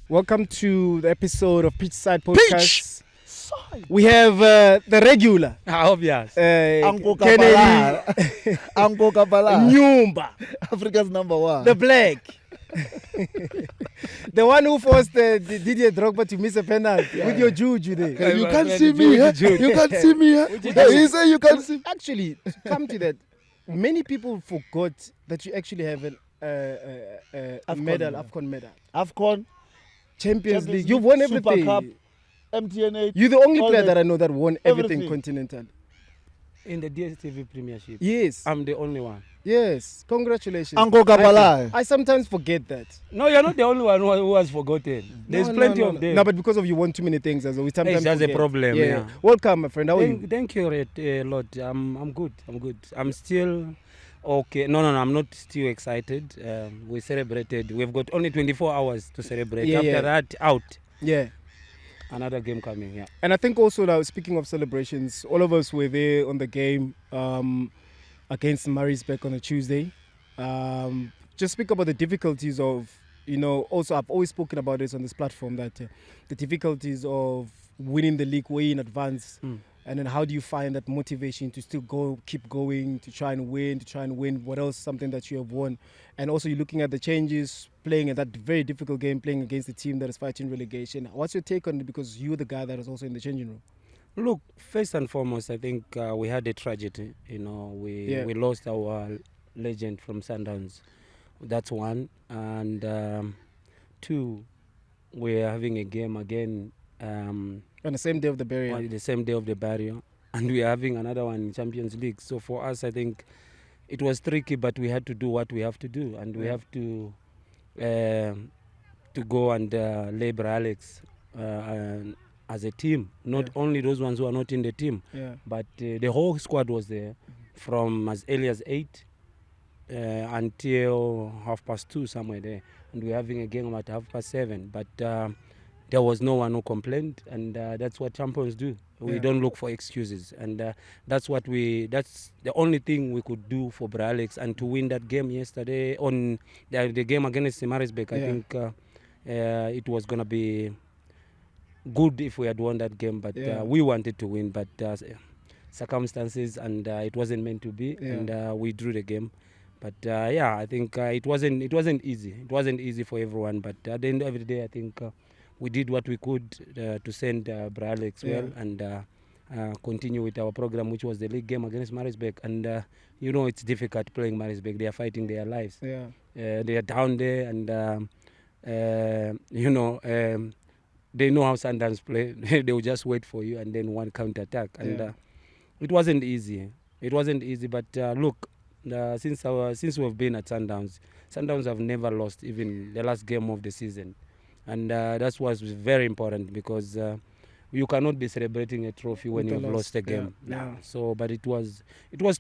Welcome to the episode of Pitchside Podcast. We have the regular. Obvious. Uncle Kennedy. Kapalaya. Uncle Kapalaya. Nyumba. Africa's #1. The black. The one who forced Didier Drogba to miss a penalty with your juju there. You can't see me. You can't see me. He said you can't see. Actually, to come to that, many people forgot that you actually have a medal, AFCON medal. AFCON. Champions League. You've won Super everything. Cup, MTN8. You're the only player that I know that won everything continental. In the DSTV Premiership. Yes. I'm the only one. Yes. Congratulations. Uncle Kapalaya. I sometimes forget that. No, you're not the only one who has forgotten. There's plenty of them. No, but because of you won too many things, as well, we sometimes that's forget. a problem. Yeah. Welcome, my friend. How are you? Thank you a lot. I'm good. I'm still okay. No, I'm not still excited. We celebrated. We've got only 24 hours to celebrate. After that, out. Yeah. Another game coming. Yeah. And I think also now, speaking of celebrations, all of us were there on the game against Maritzburg on a Tuesday. Just speak about the difficulties of, also I've always spoken about this on this platform, that the difficulties of winning the league way in advance. And then how do you find that motivation to still keep going, to try and win, what else, something that you have won. And also you're looking at the changes, playing at that very difficult game, playing against a team that is fighting relegation. What's your take on it? Because you're the guy that is also in the changing room. Look, first and foremost, I think we had a tragedy. We lost our legend from Sundowns. That's one. And two, we're having a game again. On the same day of the burial. The same day of the burial. And we are having another one in Champions League. So for us, I think it was tricky, but we had to do what we have to do. And we have to go and labor Alex as a team. Not only those ones who are not in the team, but the whole squad was there from as early as 8 until 2:30, somewhere there. And we're having a game at 7:30. But there was no one who complained, and that's what champions do. We don't look for excuses, and that's the only thing we could do for Alex. And to win that game yesterday on the game against Maritzburg, I think it was going to be good if we had won that game, but we wanted to win, but circumstances, and it wasn't meant to be, and we drew the game. But I think it wasn't easy. It wasn't easy for everyone, but at the end of the day, I think we did what we could to send Alex well and continue with our program, which was the league game against Maritzburg. And it's difficult playing Maritzburg. They are fighting their lives. They are down there, and they know how Sundowns play. They will just wait for you and then one counter attack. And it wasn't easy. But look, since we've been at Sundowns have never lost even the last game of the season. And that was very important, because you cannot be celebrating a trophy when you've lost a game. So, but it was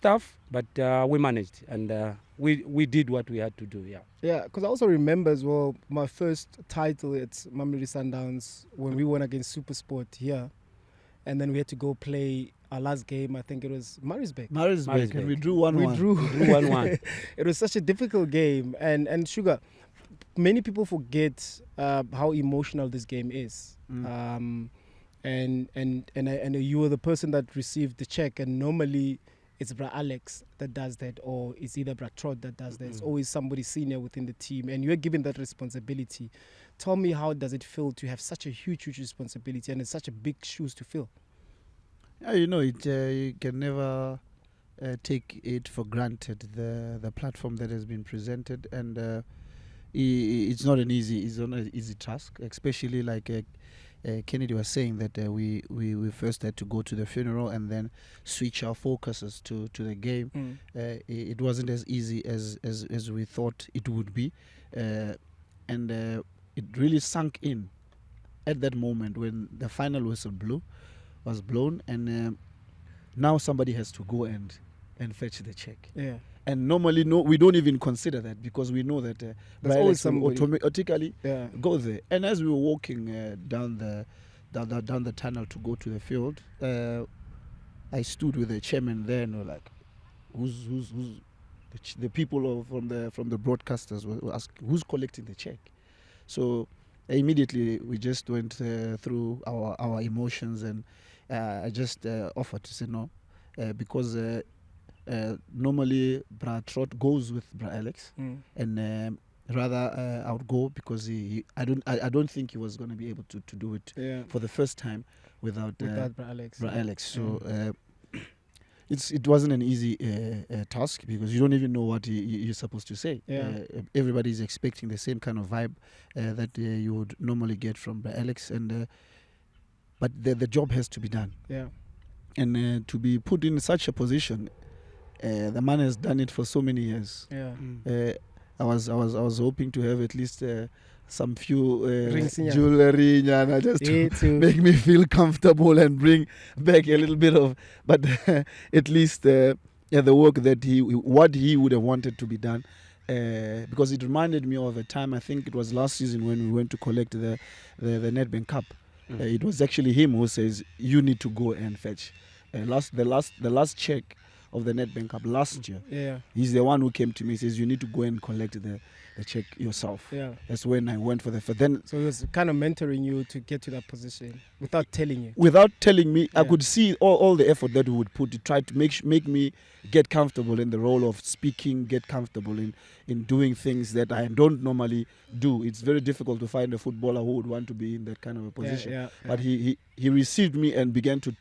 tough, but we managed, and we did what we had to do. Yeah, because I also remember as well my first title at Mamelodi Sundowns when we won against SuperSport here, and then we had to go play our last game. I think it was Maritzburg, and we drew 1-1. We drew 1-1. It was such a difficult game, and Sugar, many people forget how emotional this game is. And you were the person that received the check, and normally it's Bra Alex that does that, or it's either Bra Trot that does that. It's always somebody senior within the team, and you're given that responsibility. Tell me, how does it feel to have such a huge responsibility, and it's such a big shoes to fill? Yeah, you can never take it for granted, the platform that has been presented, and it's not an easy task, especially like Kennedy was saying, that we first had to go to the funeral and then switch our focuses to the game. It wasn't as easy as we thought it would be, and it really sunk in at that moment when the final whistle was blown, and now somebody has to go and fetch the check. And normally, we don't even consider that, because we know that there's always somebody automatically go there. And as we were walking down the tunnel to go to the field, I stood with the chairman there, and we're like, who's the people from the broadcasters were asking, who's collecting the check? So immediately we just went through our emotions, and I just offered to say no, because normally Bra Trot goes with Bra Alex, and rather I would go because I don't think he was going to be able to do it for the first time without Bra Alex. Bra Alex. So it wasn't an easy task, because you don't even know what you're supposed to say. Everybody is expecting the same kind of vibe that you would normally get from Bra Alex, and but the job has to be done. And to be put in such a position, the man has done it for so many years. I was hoping to have at least some few jewelry and just to make me feel comfortable and bring back a little bit of, but at least the work that what he would have wanted to be done, because it reminded me of a time, I think it was last season, when we went to collect the Nedbank Cup. It was actually him who says, you need to go and fetch the last check of the Nedbank Cup last year. He's the one who came to me, says, you need to go and collect the check yourself. That's when I went for the first. Then, so he was kind of mentoring you to get to that position without telling you. Without telling me, I could see all the effort that he would put to try to make me get comfortable in the role of speaking, get comfortable in doing things that I don't normally do. It's very difficult to find a footballer who would want to be in that kind of a position. But he received me and began to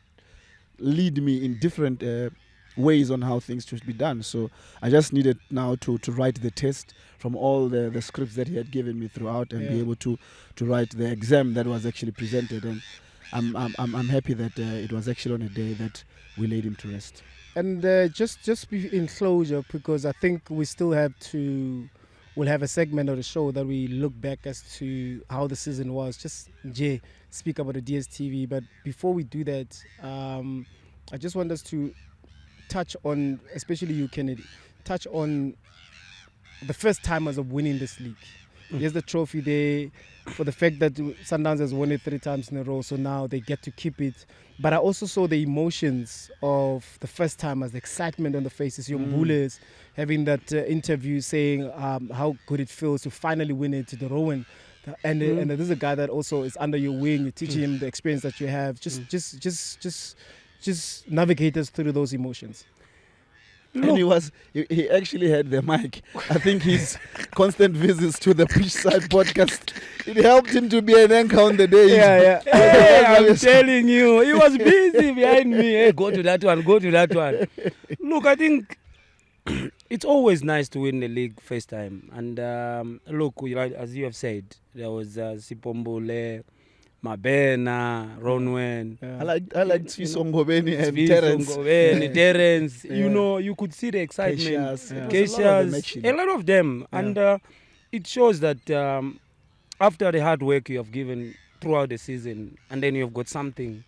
lead me in different ways on how things should be done. So I just needed now to write the test from all the scripts that he had given me throughout, and be able to write the exam that was actually presented. And I'm happy that it was actually on a day that we laid him to rest. And just be in closure, because I think we still we'll have a segment of the show that we look back as to how the season was. Just speak about the DSTV. But before we do that, I just want us to touch on, especially you, Kennedy, touch on the first timers of winning this league. Here's the trophy there, for the fact that Sundowns has won it 3 times in a row, so now they get to keep it. But I also saw the emotions of the first timers, the excitement on the faces. Young Bullets having that interview saying how good it feels to finally win it, to the Rowan. And this is a guy that also is under your wing. You're teaching him the experience that you have. Just navigate us through those emotions. And he actually had the mic. I think his constant visits to the Pitchside podcast, it helped him to be an anchor on the day. Hey, I'm telling you, he was busy behind me. Hey, go to that one. Look, I think it's always nice to win the league first time. And look, as you have said, there was Sipombole, Mabena, Ronwen. I like Swisongobeni and Terence. You know, you could see the excitement. Keishas, a lot of them. And it shows that after the hard work you have given throughout the season, and then you've got something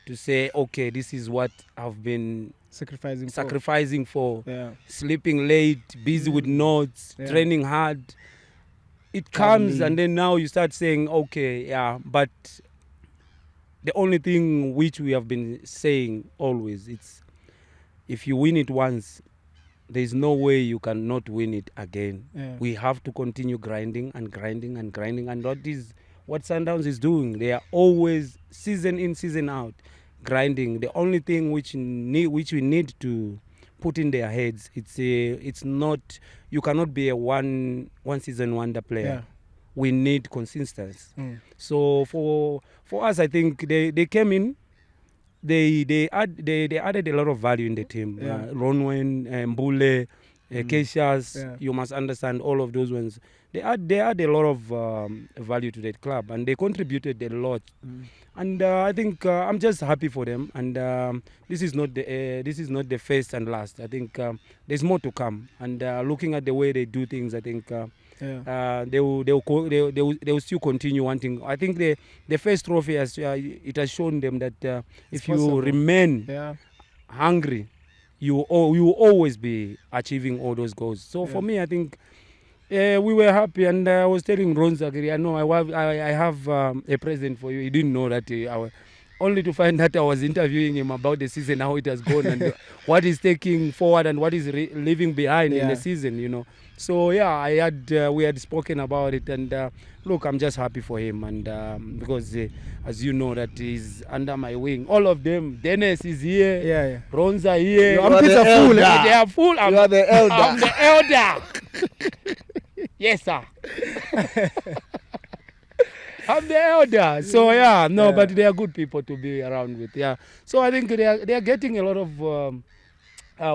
to say, okay, this is what I've been sacrificing for. Sleeping late, busy with notes, training hard. It comes, and then now you start saying, okay, but the only thing which we have been saying always, it's if you win it once, there's no way you cannot win it again. We have to continue grinding, and that is what Sundowns is doing. They are always season in, season out, grinding. The only thing which we need to put in their heads, it's not, you cannot be a one season wonder player. We need consistency. So for us, I think they came in, they added a lot of value in the team. Ronwen, Mbule, Keishas, you must understand all of those ones. They add a lot of value to that club, and they contributed a lot. And I think I'm just happy for them. And this is not the first and last. I think there's more to come. And looking at the way they do things, I think they will still continue wanting. I think the first trophy has shown them that if you remain hungry, you will always be achieving all those goals. So for me, I think we were happy, and I was telling Ron Zachary, I know I have a present for you. He didn't know that only to find that I was interviewing him about the season, how it has gone, and what he's taking forward and what he's leaving behind in the season, you know. So yeah, we had spoken about it, and look, I'm just happy for him, and because as you know, that he's under my wing. All of them, Dennis is here, Ronza here. You are the elder. They are full. You are the elder. I'm the elder. Yes, sir. I'm the elder. So but they are good people to be around with. Yeah. So I think they are getting a lot of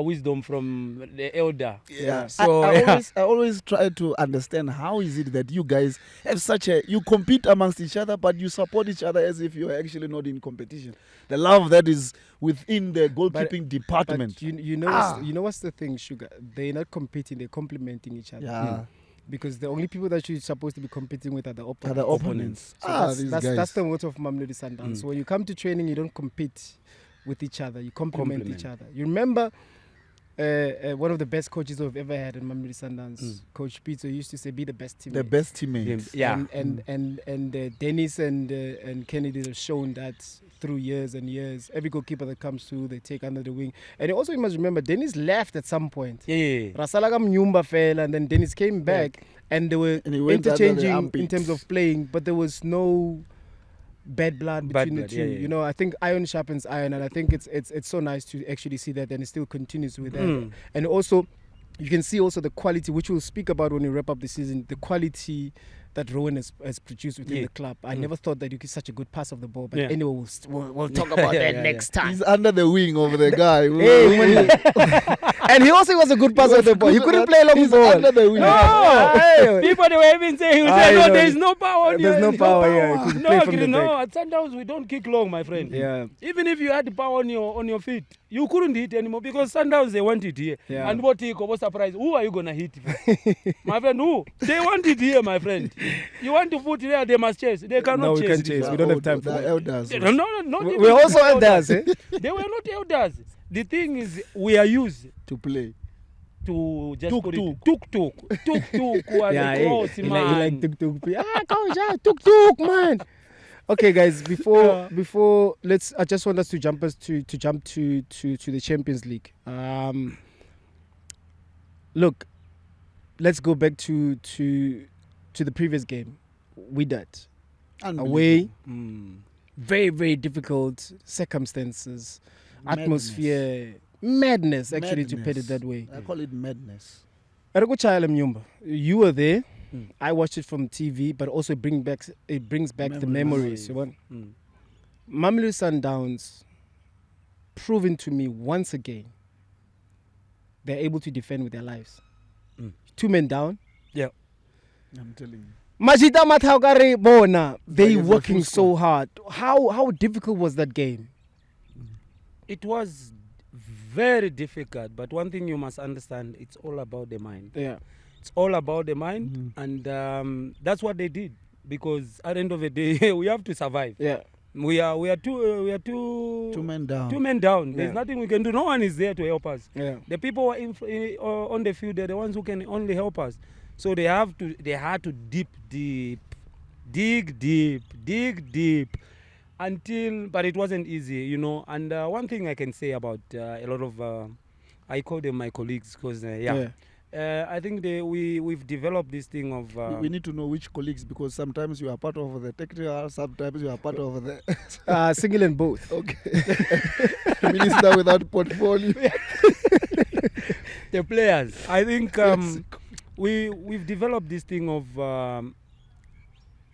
wisdom from the elder. Yeah. So I always try to understand how is it that you guys have you compete amongst each other, but you support each other as if you are actually not in competition. The love that is within the goalkeeping department. But you know what's the thing, Sugar? They're not competing; they're complementing each other. Yeah. Because the only people that you're supposed to be competing with are the opponents. So that's the motto of Mamelodi Sundowns. So when you come to training, you don't compete with each other. You complement each other. You remember one of the best coaches we've ever had in Mamelodi Sundowns, Coach Pizzo, used to say, "Be the best teammate." The best teammate. Yeah. And Dennis and Kennedy have shown that through years and years. Every goalkeeper that comes through, they take under the wing. And also you must remember, Dennis left at some point. Rasalaga Mnyumba fell, and then Dennis came back, and they were interchanging in terms of playing, but there was no bad blood between the two. You know, I think iron sharpens iron, and I think it's so nice to actually see that, and it still continues with that. And also, you can see also the quality, which we'll speak about when we wrap up the season, the quality that Rowan has produced within the club. I never thought that you could such a good pass of the ball, but anyway, we'll talk about that next time. He's under the wing of the guy. And he also was a good passer of the ball. He couldn't play long He's ball. under the wing. No, people they were even saying, no, there's no power on you. There's no power here. No, at Sundowns we don't kick long, my friend. Yeah. Even if you had the power on your feet, you couldn't hit anymore because Sundowns they want it here. Yeah. And what surprise? Who are you gonna hit? My friend, who? They want it here, my friend. You want to put there, they must chase. They cannot No, we chase. can't chase. We don't have time for that. Elders. No, We're also elders, eh? They were not elders. The thing is, we are used to play. to just Tuk-tuk. Tuk-tuk was the cross, he man. like tuk-tuk. Coach, tuk-tuk, man. Okay, guys. Before I just want us to jump to the Champions League. Look, let's go back to the previous game. Wydad away, very very difficult circumstances, atmosphere, madness. Actually, to put it that way. I call it madness. You were there. I watched it from TV, but also it brings back the memories. Mamelodi Sundowns proving to me once again they're able to defend with their lives. 2 men down. Yeah, I'm telling you. Majida Mathaukare Bona, they working so hard. How difficult was that game? it was very difficult, but one thing you must understand, it's all about the mind. Yeah. It's all about the mind, and that's what they did, because at the end of the day, we have to survive. Yeah. We are two men down. 2 men down. There's Yeah. nothing we can do. No one is there to help us. Yeah. The people who are on the field, they're the ones who can only help us. So they had to dig deep until, but it wasn't easy, you know. And one thing I can say about a lot of, I call them my colleagues, because I think we've developed this thing of. We need to know which colleagues, because sometimes you are part of the technical, sometimes you are part of the. Single and both. Okay. Minister without portfolio. The players. I think we've developed this thing of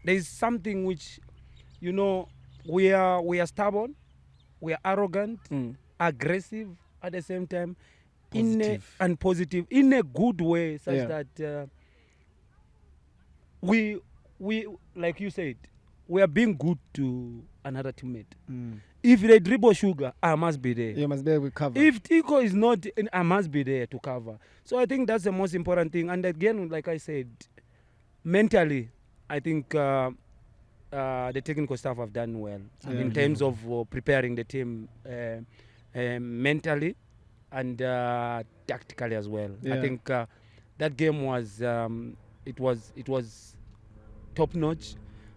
there's something which, you know, we are stubborn, we are arrogant, aggressive at the same time, and positive in a good way, such that we like you said, we are being good to another teammate. If they dribble Sugar, I must be there. You must be able to cover. If Tico is not, I must be there to cover. So I think that's the most important thing. And again, like I said, mentally, I think the technical staff have done well in terms of preparing the team mentally and tactically as well. Yeah. I think that game was it was top notch,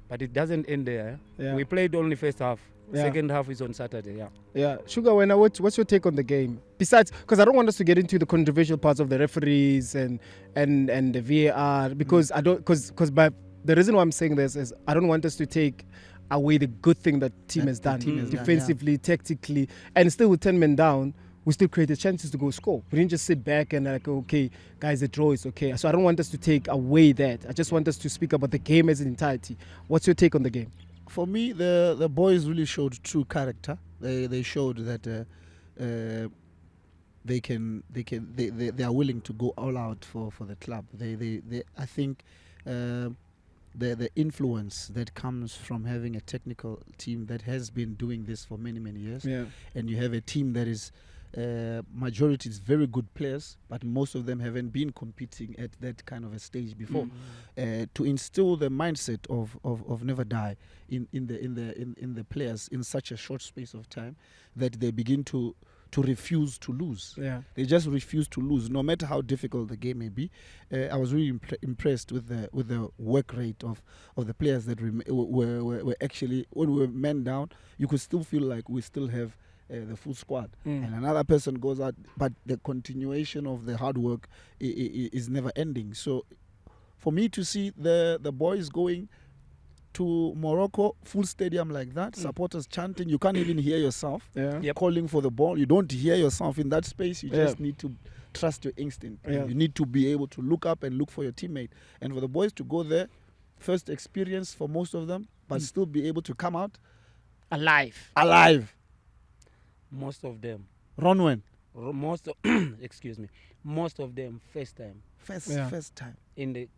but it doesn't end there. Yeah. We played only first half. Yeah. Second half is on Saturday. Yeah. Yeah, Sugar, what's your take on the game? Besides, because I don't want us to get into the controversial parts of the referees and the VAR, because I don't, because the reason why I'm saying this is I don't want us to take away the good thing that team has done defensively, tactically, and still with 10 men down, we still created chances to go score. We didn't just sit back and like, okay, guys, the draw is okay. So I don't want us to take away that. I just want us to speak about the game as an entirety. What's your take on the game? For me, the boys really showed true character. They showed that they are willing to go all out for the club. I think the influence that comes from having a technical team that has been doing this for many years, and you have a team that is majority is very good players, but most of them haven't been competing at that kind of a stage before. To instill the mindset of never die in the players in such a short space of time, that they begin to refuse to lose. They just refuse to lose, no matter how difficult the game may be. I was really impressed with the work rate of the players that were actually, when we were men down, you could still feel like we still have the full squad, and another person goes out, but the continuation of the hard work is never ending. So for me to see the boys going to Morocco, full stadium like that, supporters chanting, you can't even hear yourself calling for the ball. You don't hear yourself in that space. You just need to trust your instinct. You need to be able to look up and look for your teammate. And for the boys to go there, first experience for most of them, but still be able to come out alive. Most of them. Ronwen. Most of excuse me. Most of them first time. First time in the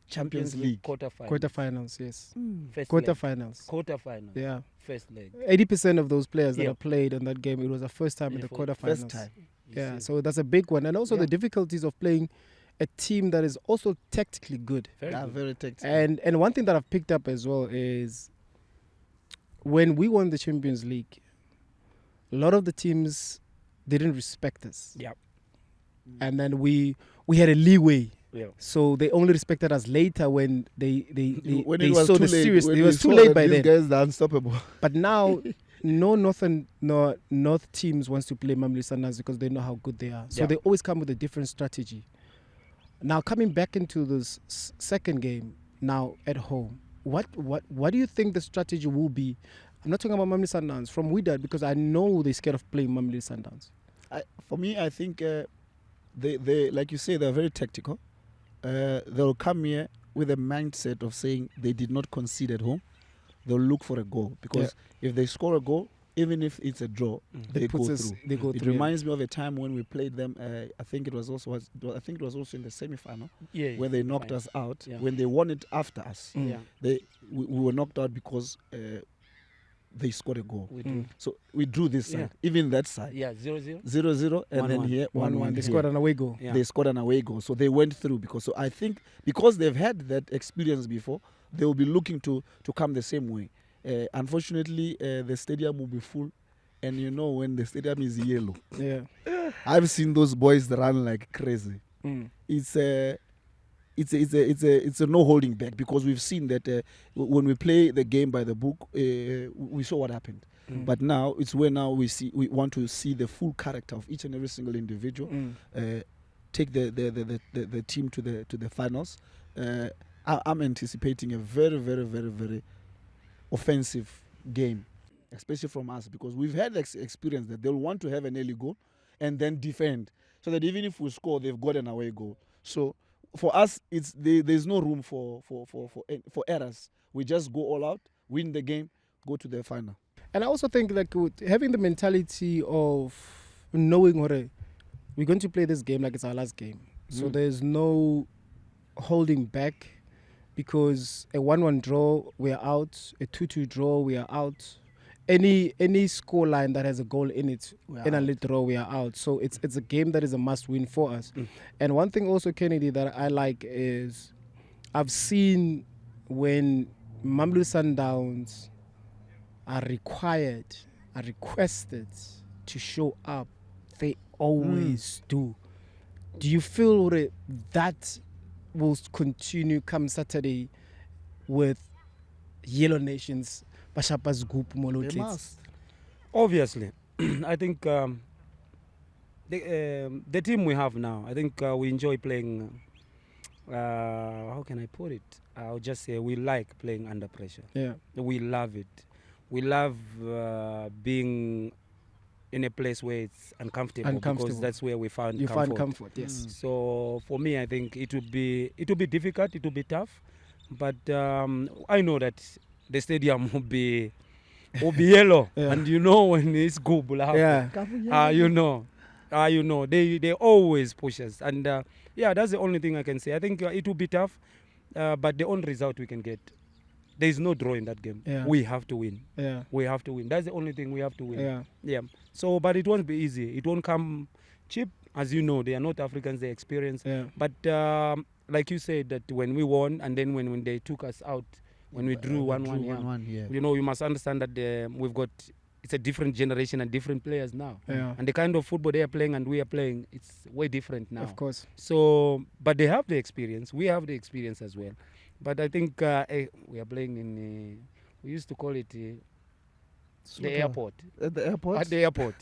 Champions League quarterfinals. Yes. First Quarterfinals. Quarterfinals. Yeah. First leg. 80% of those players that have played in that game, it was the first time in the quarterfinals. First time. Yeah. So that's a big one, and also the difficulties of playing a team that is also tactically good. Very tactical. And one thing that I've picked up as well is when we won the Champions League, a lot of the teams didn't respect us. And then we had a leeway. So they only respected us later when they saw the serious. It was too late by then. These guys are unstoppable. But now, no North teams wants to play Mamelodi Sundowns because they know how good they are. So they always come with a different strategy. Now coming back into this second game now at home, what do you think the strategy will be? I'm not talking about Mamelodi Sundowns from Wydad, because I know they're scared of playing Mamelodi Sundowns. For me, I think they like you say, they're very tactical. They'll come here with a mindset of saying they did not concede at home. They'll look for a goal, because if they score a goal, even if it's a draw, they go through. It reminds me of a time when we played them. I think it was also in the semi-final where they knocked us out. When they won it after us, we were knocked out because they scored a goal. So we drew this side, even that side. 0-0. 0-0, and 1-1. then here 1-1. They scored an away goal. They scored an away goal, so they went through. So I think because they've had that experience before, they will be looking to come the same way. Unfortunately, the stadium will be full, and you know when the stadium is yellow. I've seen those boys run like crazy. It's a no holding back, because we've seen that when we play the game by the book, we saw what happened. But now it's where we want to see the full character of each and every single individual. Take the team to the finals. I'm anticipating a very, very, very, very offensive game, especially from us, because we've had the experience that they'll want to have an early goal and then defend, so that even if we score, they've got an away goal. So for us, there's no room for errors. We just go all out, win the game, go to the final. And I also think like having the mentality of knowing what we're going to play this game like it's our last game. So there's no holding back, because a 1-1 draw, we're out. A 2-2 draw, we are out. Any score line that has a goal in it, in a late draw, we are out. So it's a game that is a must win for us. And one thing also, Kennedy, that I like is I've seen when Mamelodi Sundowns are requested to show up, they always do. Do you feel that will continue come Saturday with Yellow Nations, Bashapa's group, Molotits? Obviously, I think the team we have now, I think we enjoy playing. How can I put it? I'll just say we like playing under pressure. Yeah. We love it. We love being in a place where it's uncomfortable, because that's where we found You comfort. find comfort, yes. So for me, I think it would be difficult. It would be tough, but I know that the stadium will be yellow, Yeah. and you know when it's good, Yeah. you know, they always push us, and yeah, that's the only thing I can say. I think it will be tough, but the only result we can get, there is no draw in that game. Yeah. We have to win. Yeah. We have to win. That's the only thing we have to win. Yeah. Yeah. So, but it won't be easy. It won't come cheap. As you know, they are not Africans. They experience. Yeah. But like you said, that when we won, and then when they took us out, when we drew 1-1, yeah. you know, you must understand that we've got, it's a different generation and different players now. Yeah. And the kind of football they are playing and we are playing, it's way different now. Of course. So, but they have the experience. We have the experience as well. But I think we are playing in, we used to call it the airport. At the airport? At the airport.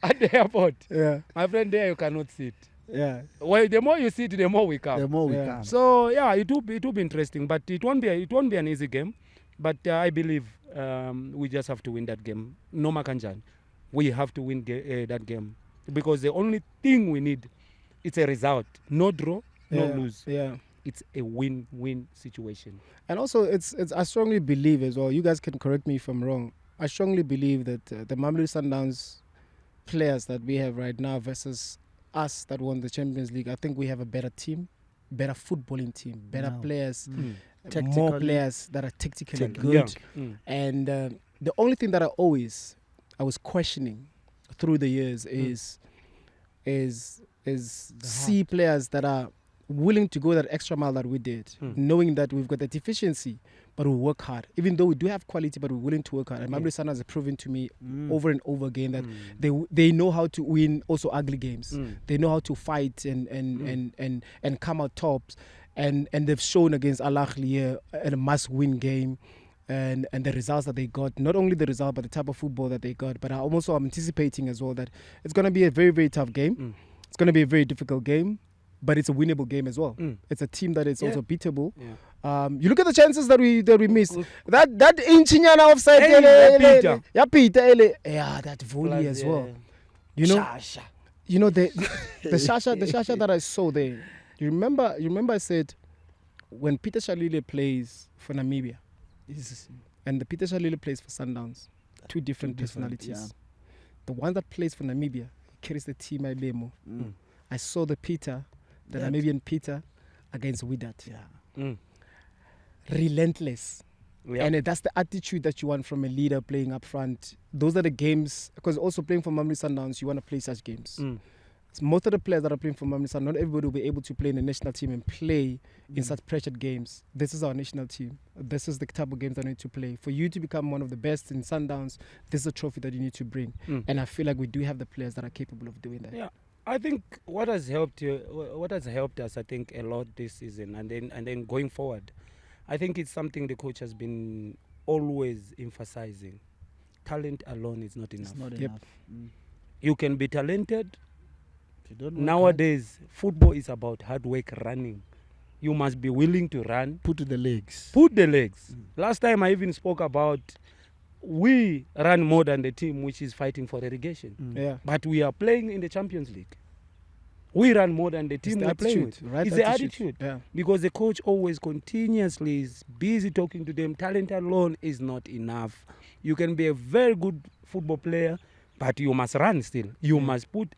At the airport. Yeah. My friend, there you cannot sit. Yeah. Well, the more you sit, the more we come. The more we Yeah. can. So yeah, it will be interesting, but it won't be an easy game. But I believe we just have to win that game. No Makanjan, we have to win that game, because the only thing we need, it's a result. No draw, no Yeah. lose. Yeah. It's a win-win situation. And also, it's I strongly believe as well. You guys can correct me if I'm wrong. I strongly believe that the Mamelodi Sundowns players that we have right now versus us that won the Champions League, I think we have a better team, better footballing team, better No. players, more Tactically. players that are tactically Tech- good. Yeah. Mm. And the only thing that I was questioning through the years is see players that are willing to go that extra mile that we did, knowing that we've got the deficiency, but we work hard. Even though we do have quality, but we're willing to work hard. And Mamelodi Sundowns has proven to me over and over again that they know how to win also ugly games. They know how to fight and come out tops. And they've shown against Al Ahly a must-win game. And the results that they got, not only the result, but the type of football that they got. But I'm anticipating as well that it's going to be a very, very tough game. It's going to be a very difficult game, but it's a winnable game as well. It's a team that is also beatable. Yeah. You look at the chances that we missed. That inchinyana offside. Hey, Yeah, that volley as well. You know, Shasha. you know the shasha that I saw there. You remember I said when Peter Shalile plays for Namibia, and the Peter Shalile plays for Sundowns, two different personalities. yeah. The one that plays for Namibia carries the team I Lemo. I saw the Namibian Peter against Widat. Yeah. Relentless. Yeah. And that's the attitude that you want from a leader playing up front. Those are the games, because also playing for Mamelodi Sundowns, you want to play such games. Most of the players that are playing for Mamelodi Sundowns, not everybody will be able to play in the national team and play in such pressured games. This is our national team. This is the type of games that I need to play. For you to become one of the best in Sundowns, this is a trophy that you need to bring. And I feel like we do have the players that are capable of doing that. Yeah, I think what has helped us, I think, a lot this season, and then going forward, I think it's something the coach has been always emphasizing. Talent alone is not enough. It's not Yep. enough. You can be talented. If you don't work Nowadays, football is about hard work, running. You must be willing to run. hard, put to the legs. Put the legs. Last time I even spoke about we run more than the team which is fighting for relegation. Yeah. But we are playing in the Champions League. We run more than the It's team the we are playing attitude, with. right? It's the attitude. Yeah. Because the coach always continuously is busy talking to them. Talent alone is not enough. You can be a very good football player, but you must run still. You must put...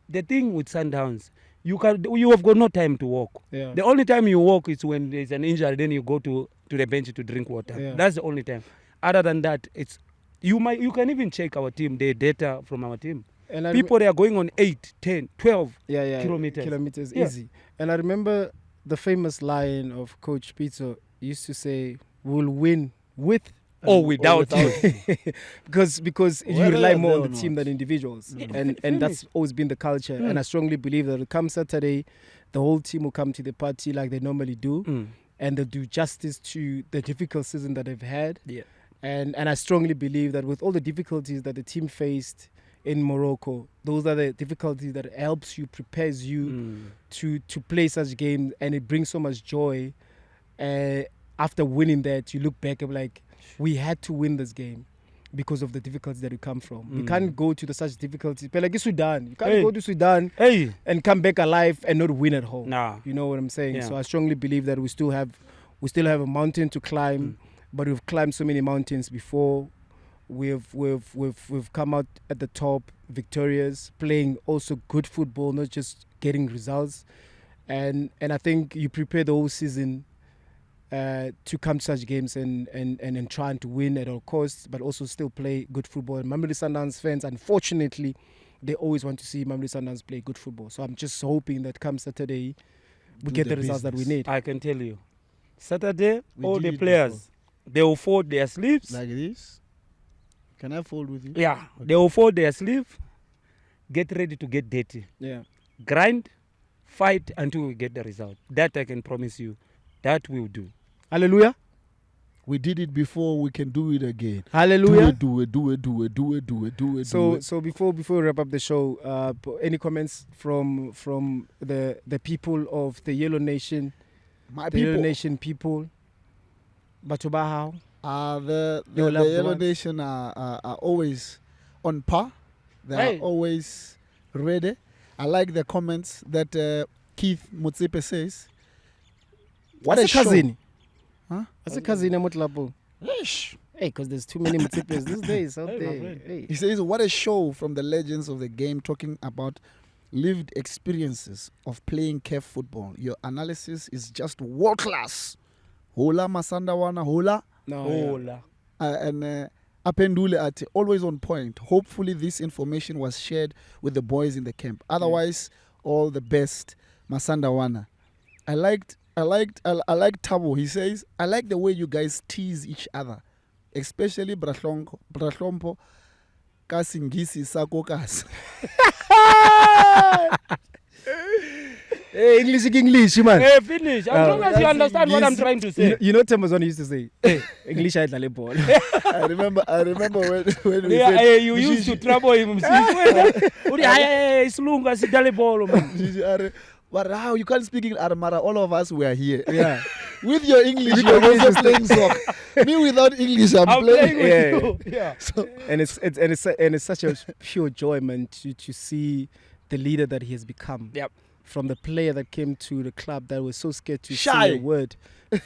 The thing with Sundowns, you have got no time to walk. Yeah. The only time you walk is when there's an injury, then you go to the bench to drink water. Yeah. That's the only time. Other than that, it's you can even check our team, the data from our team. And People they are going on 8, 10, 12 yeah, kilometers. Yeah. easy. And I remember the famous line of Coach Pizzo. He used to say, "We'll win with or without you." because you Whether rely they're more there on or the team not. than individuals, Yeah. and that's always been the culture. And I strongly believe that come Saturday, the whole team will come to the party like they normally do, and they'll do justice to the difficult season that they've had. Yeah. And I strongly believe that with all the difficulties that the team faced in Morocco, those are the difficulties that helps you, prepares you to play such games, and it brings so much joy. After winning that, you look back and be like, we had to win this game because of the difficulties that we come from. We can't go to such difficulties. But like Sudan, you can't go to Sudan and come back alive and not win at home. Nah. You know what I'm saying? Yeah. So I strongly believe that we still have a mountain to climb, but we've climbed so many mountains before. We've come out at the top victorious, playing also good football, not just getting results. And I think you prepare the whole season to come to such games and trying to win at all costs, but also still play good football. And Mamelodi Sundowns fans, unfortunately, they always want to see Mamelodi Sundowns play good football. So I'm just hoping that come Saturday, we get the results that we need. I can tell you, Saturday, all the did it players, they will fold their sleeves. Like this. Can I fold with you? Yeah, they will fold their sleeve, get ready to get dirty. Yeah. Grind, fight until we get the result. That I can promise you, that we'll do. Hallelujah. We did it before, we can do it again. Hallelujah. Do it. So before we wrap up the show, any comments from the people of the Yellow Nation, My the people. Yellow Nation people, Batubahao? The Your loved Yellow ones. Nation are always on par. They Hey. are always ready. I like the comments that Keith Mutsipe says. What a That's a cousin. show. Huh? That's a cousin. Amotlapo. Yeesh. Hey, because there's too many Mutsipes these days out Hey, my there. friend. Hey. He says, what a show from the legends of the game, talking about lived experiences of playing CAF football. Your analysis is just world class. Hola Masandawana, hola. No, Hola. And Apendule at always on point. Hopefully this information was shared with the boys in the camp. Otherwise, all the best, Masandawana. I liked Tabo. He says, I like the way you guys tease each other, especially Brahlompo Kasingisi Sakokas. Hey, English, man. Hey, finish. As long as you that's understand what I'm trying to say. You know, Temazon used to say, hey, English I play ball. I remember when we Yeah, said, hey, you used to trouble him. It's long as ball, man. but how you can't speak in Armara? All of us were here. Yeah. With your English, you're also playing soccer. Me without English, I'm playing. with Yeah. you. Yeah. So, And it's such a pure joy, man, to see the leader that he has become. Yep. From the player that came to the club that was so scared to Shy. say a word.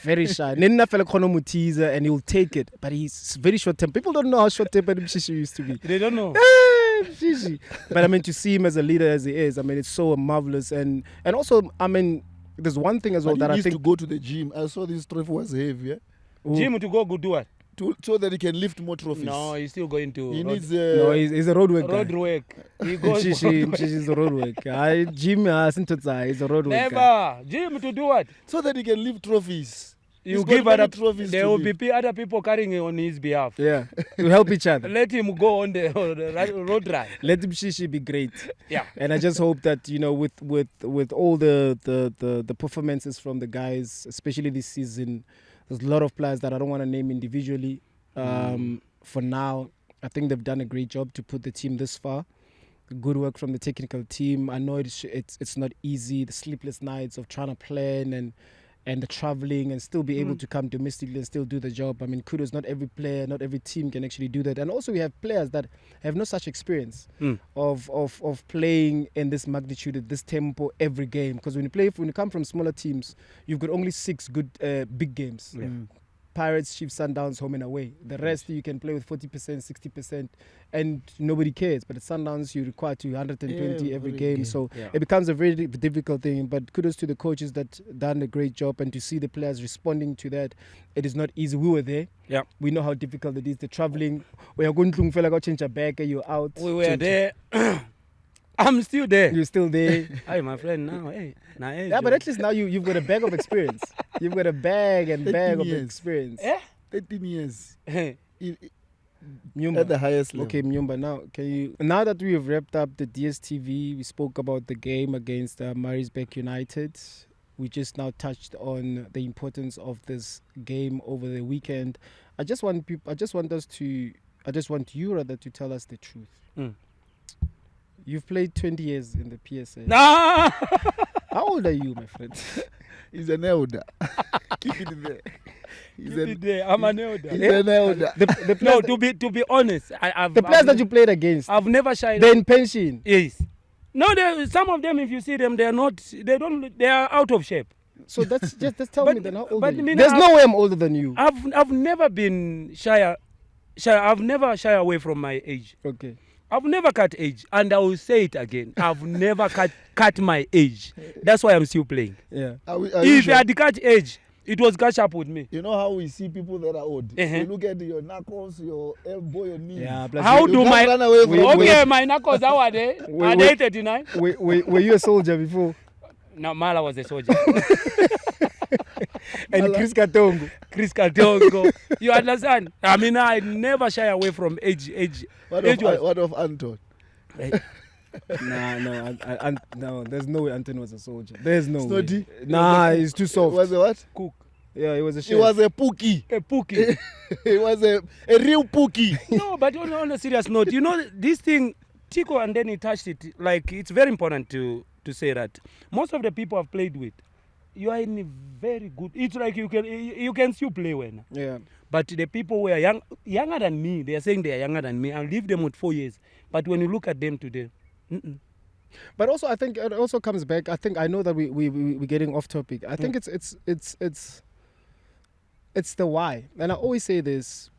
Very shy. Nina fela kono mutiza and he'll take it. But he's very short tempered. People don't know how short tempered Mshishi used to be. They don't know. Mshishi. But I mean, to see him as a leader as he is, I mean, it's so marvelous. And also, I mean, there's one thing as well but that he I needs think. to go to the gym. I saw this trophy was heavy, Jim to go good do what? so that he can lift more trophies. No, he's still going to he road, needs. No, he's a road work guy. road work. He goes for Mshishi is a road work. Jim is a road work guy. Never. Jim to do what? so that he can lift trophies. You He's got give many other trophies. there to will lift. be other people carrying it on his behalf. Yeah, to help each other. Let him go on the road ride. Let Mshishi be great. Yeah. And I just hope that, you know, with all the performances from the guys, especially this season, there's a lot of players that I don't want to name individually. For now, I think they've done a great job to put the team this far. Good work from the technical team. I know it's not easy, the sleepless nights of trying to plan and the traveling and still be able to come domestically and still do the job. I mean, kudos, not every player, not every team can actually do that. And also we have players that have no such experience of playing in this magnitude, at this tempo every game. Because when you come from smaller teams, you've got only 6 good big games. Yeah. Pirates, Chiefs, Sundowns, home and away. The rest you can play with 40%, 60%, and nobody cares. But at Sundowns, you require to 120 every game. So Yeah. it becomes a very difficult thing. But kudos to the coaches that done a great job, and to see the players responding to that. It is not easy. We were there. Yeah. We know how difficult it is. The traveling. We are going to feel like change a bag, you're out. We were there. I'm still there. You're still there. Hey, my friend, now, hey. Yeah, but at least now you've got a bag of experience. You've got a bag and 13 bag of years. experience. 13 years. Nyumba. At the highest level. Okay, Myumba, now that we have wrapped up the DSTV, we spoke about the game against Maritzburg United. We just now touched on the importance of this game over the weekend I just want you rather to tell us the truth. You've played 20 years in the PSA. Nah. How old are you, my friend? He's an elder. Keep it there. I'm an elder. He's an elder. The No, players to be honest, the players that you played against, I've never shied. they're in pension. Yes. No, some of them, if you see them, they are out of shape. So just tell But- me then how old but are you? I mean, There's no way I'm older than you. I've never been shy. I've never shy away from my age. Okay. I've never cut age, and I will say it again. I've never cut my age. That's why I'm still playing. Yeah. Are you If sure? I had cut age, it was catch up with me. You know how we see people that are old? Uh-huh. You look at your knuckles, your elbow, your knees. Yeah. Plus How You do can't my run away from Wait, it. okay? My knuckles, how are they? Wait, Are they 39? were you a soldier before? No, Mala was a soldier. And Chris Katongo. Chris Katongo. You understand? I mean, I never shy away from age. What Age was- what of Anton? No, there's no way Anthony was a soldier. There's no Snotty? way. Nah, he's too soft. Was a what? Cook. Yeah, he was a chef. He was a pookie. A pookie. He was a real pookie. No, but on a serious note, you know, this thing, Tico, and then he touched it. Like, it's very important to say that most of the people I've played with, you are in a very good. It's like you can still play well. Yeah. But the people who are younger than me, they are saying they are younger than me. I'll leave them with 4 years. But when you look at them today, But also, I think it also comes back. I think I know that we're getting off topic. I think it's the why. And I always say this: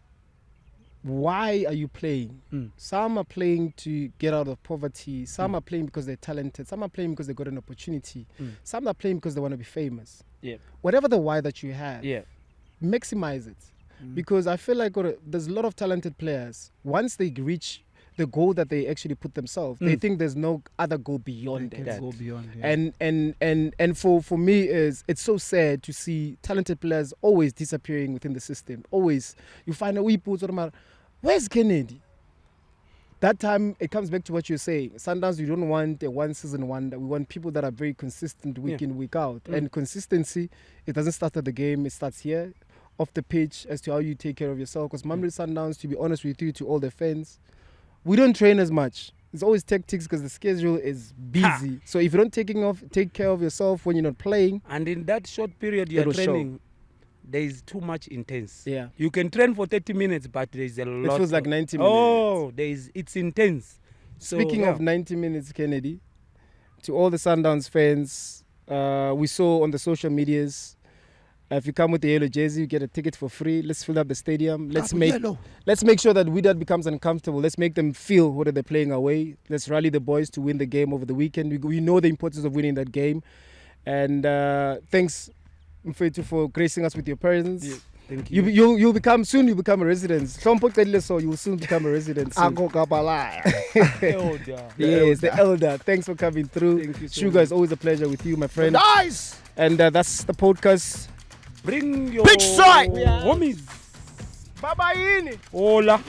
why are you playing? Some are playing to get out of poverty. Some are playing because they're talented. Some are playing because they got an opportunity. Some are playing because they want to be famous. Yeah. Whatever the why that you have, yeah. maximize it. Because I feel like there's a lot of talented players. Once they reach the goal that they actually put themselves, they think there's no other goal beyond They that. can go beyond. Yeah. And for me it's so sad to see talented players always disappearing within the system. Always you find a wee put where's Kennedy? That time it comes back to what you're saying. Sundowns, we don't want a one season wonder. We want people that are very consistent week in, week out. And consistency, it doesn't start at the game, it starts here, off the pitch, as to how you take care of yourself. Because Mamelodi Sundowns, to be honest with you, to all the fans, we don't train as much. It's always tactics because the schedule is busy. So if you don't take care of yourself when you're not playing, And in that short period you're It'll show. training, there is too much intense. Yeah. You can train for 30 minutes, but there is a lot. it feels like 90 minutes. Oh, it's intense. So, Speaking of 90 minutes, Kennedy, to all the Sundowns fans, we saw on the social medias, if you come with the yellow jersey, you get a ticket for free. Let's fill up the stadium. Let's make sure that Wydad becomes uncomfortable. Let's make them feel what they're playing away. Let's rally the boys to win the game over the weekend. We know the importance of winning that game. And thanks, Mfetu, for gracing us with your presence. Yeah, thank you. You'll become a resident. So you will soon become a resident. soon. Uncle Kapalaya. Elder. Yes, the elder. Thanks for coming through. Thank you so Sugar, it's always a pleasure with you, my friend. Nice. And that's the podcast. Bring your Pitchside. homies. Bye-bye. Hola.